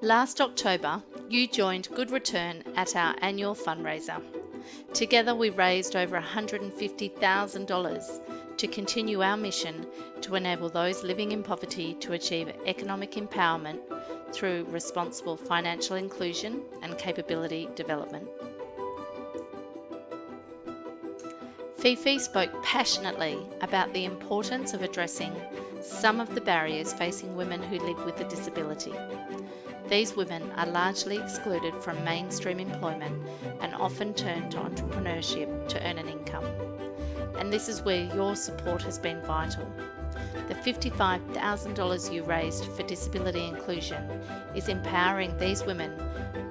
Last October, you joined Good Return at our annual fundraiser. Together we raised over $150,000 to continue our mission to enable those living in poverty to achieve economic empowerment through responsible financial inclusion and capability development. Fifi spoke passionately about the importance of addressing some of the barriers facing women who live with a disability. These women are largely excluded from mainstream employment and often turn to entrepreneurship to earn an income. And this is where your support has been vital. The $55,000 you raised for disability inclusion is empowering these women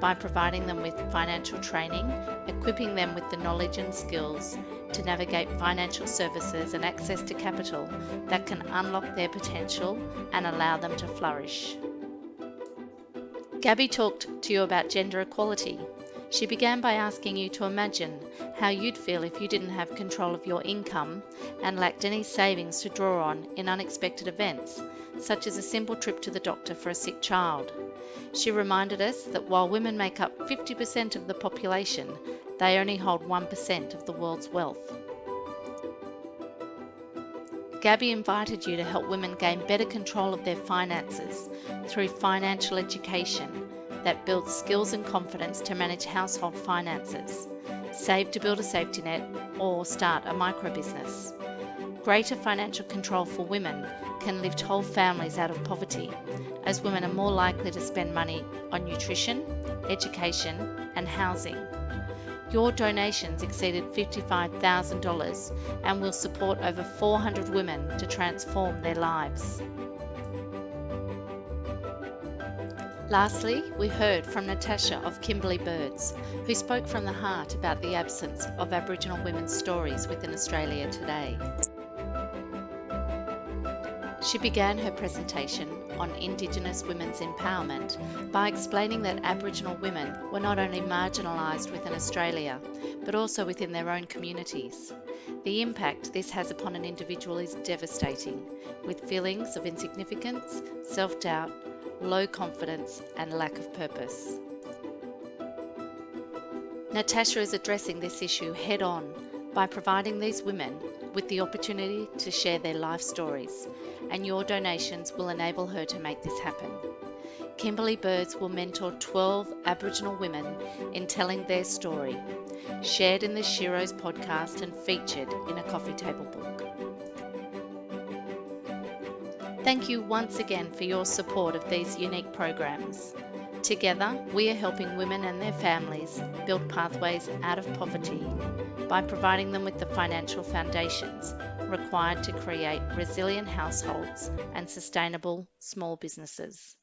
by providing them with financial training, equipping them with the knowledge and skills to navigate financial services and access to capital that can unlock their potential and allow them to flourish. Gabby talked to you about gender equality. She began by asking you to imagine how you'd feel if you didn't have control of your income and lacked any savings to draw on in unexpected events, such as a simple trip to the doctor for a sick child. She reminded us that while women make up 50% of the population, they only hold 1% of the world's wealth. Gabby invited you to help women gain better control of their finances through financial education that builds skills and confidence to manage household finances, save to build a safety net, or start a micro business. Greater financial control for women can lift whole families out of poverty, as women are more likely to spend money on nutrition, education, and housing. Your donations exceeded $55,000 and will support over 400 women to transform their lives. Lastly, we heard from Natasha of Kimberley Birds, who spoke from the heart about the absence of Aboriginal women's stories within Australia today. She began her presentation on Indigenous women's empowerment by explaining that Aboriginal women were not only marginalised within Australia, but also within their own communities. The impact this has upon an individual is devastating, with feelings of insignificance, self-doubt, low confidence, and lack of purpose. Natasha is addressing this issue head-on by providing these women with the opportunity to share their life stories, and your donations will enable her to make this happen. Kimberley Birds will mentor 12 Aboriginal women in telling their story, shared in the Shiro's podcast and featured in a coffee table book. Thank you once again for your support of these unique programs. Together, we are helping women and their families build pathways out of poverty by providing them with the financial foundations required to create resilient households and sustainable small businesses.